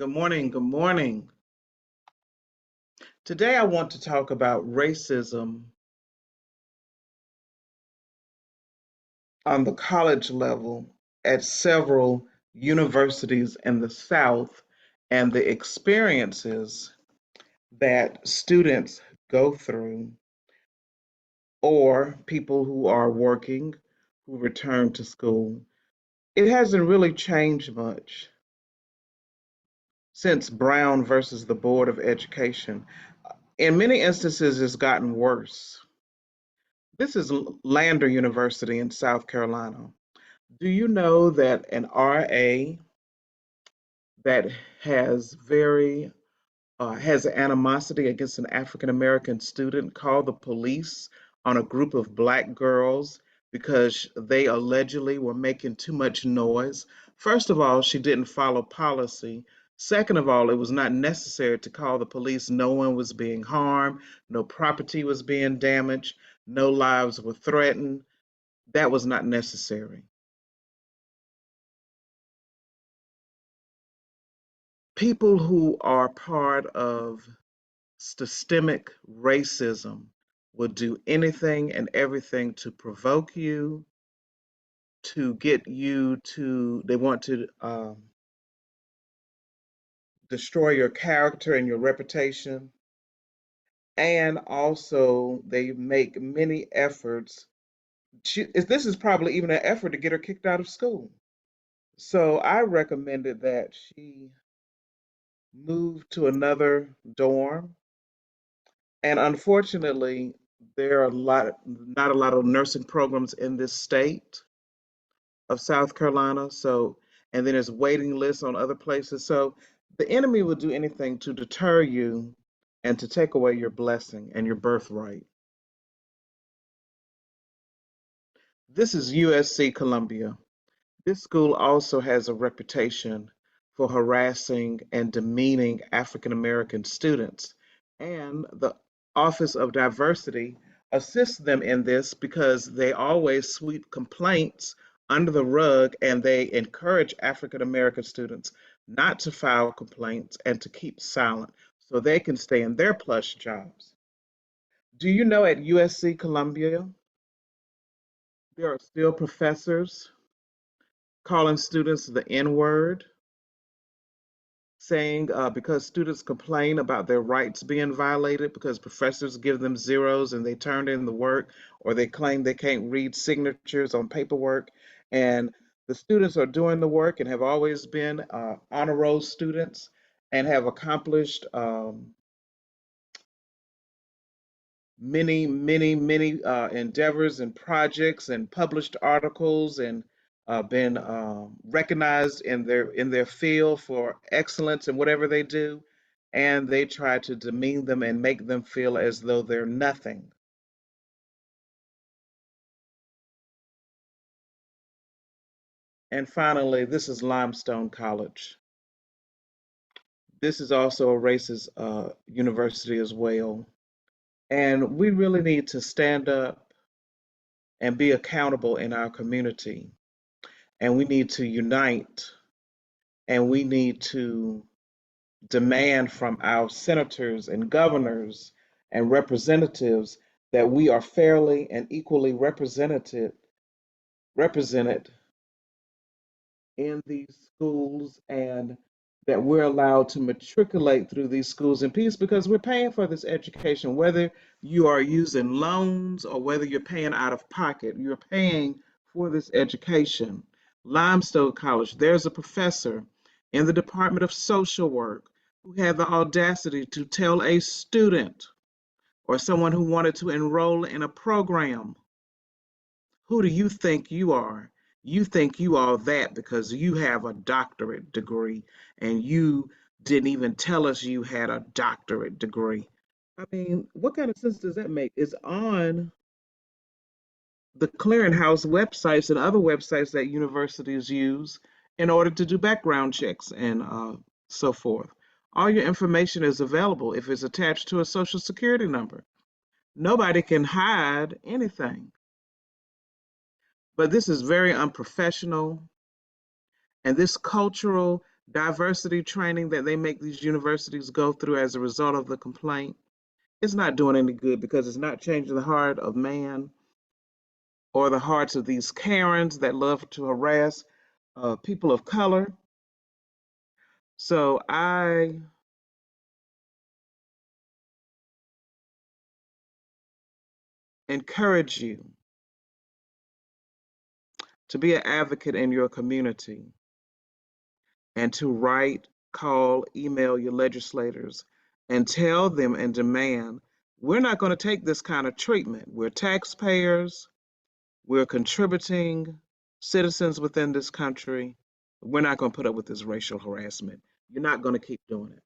Good morning. Good morning. Today I want to talk about racism on the college level at several universities in the South and the experiences that students go through or people who are working who return to school. It hasn't really changed much since Brown versus the Board of Education. In many instances, it's gotten worse. This is Lander University in South Carolina. Do you know that an RA that has animosity against an African American student called the police on a group of black girls because they allegedly were making too much noise? First of all, she didn't follow policy. Second of all, it was not necessary to call the police. No one was being harmed, no property was being damaged, no lives were threatened. That was not necessary. People who are part of systemic racism will do anything and everything to provoke you, to get you to, they want to destroy your character and your reputation. And also, they make many efforts. This is probably even an effort to get her kicked out of school. So I recommended that she move to another dorm. And unfortunately, there are not a lot of nursing programs in this state of South Carolina. So, and then there's waiting lists on other places. So the enemy will do anything to deter you and to take away your blessing and your birthright. This is USC Columbia. This school also has a reputation for harassing and demeaning African American students. And the Office of Diversity assists them in this because they always sweep complaints under the rug and they encourage African American students not to file complaints and to keep silent so they can stay in their plush jobs. Do you know at USC Columbia, there are still professors calling students the N word, saying because students complain about their rights being violated because professors give them zeros and they turn in the work, or they claim they can't read signatures on paperwork. And the students are doing the work and have always been honor roll students and have accomplished many endeavors and projects and published articles and been recognized in their field for excellence in whatever they do, and they try to demean them and make them feel as though they're nothing. And finally, this is Limestone College. This is also a racist university as well, and we really need to stand up and be accountable in our community, and we need to unite, and we need to demand from our senators and governors and representatives that we are fairly and equally represented in these schools, and that we're allowed to matriculate through these schools in peace because we're paying for this education, whether you are using loans or whether you're paying out of pocket, you're paying for this education. Limestone College, there's a professor in the Department of Social Work who had the audacity to tell a student or someone who wanted to enroll in a program, who do you think you are? You think you are that because you have a doctorate degree and you didn't even tell us you had a doctorate degree. I mean, what kind of sense does that make? It's on the clearinghouse websites and other websites that universities use in order to do background checks and so forth. All your information is available if it's attached to a social security number. Nobody can hide anything. But this is very unprofessional, and this cultural diversity training that they make these universities go through as a result of the complaint, it's not doing any good because it's not changing the heart of man or the hearts of these Karens that love to harass people of color. So I encourage you to be an advocate in your community and to write, call, email your legislators and tell them and demand we're not going to take this kind of treatment. We're taxpayers, we're contributing citizens within this country. We're not going to put up with this racial harassment. You're not going to keep doing it.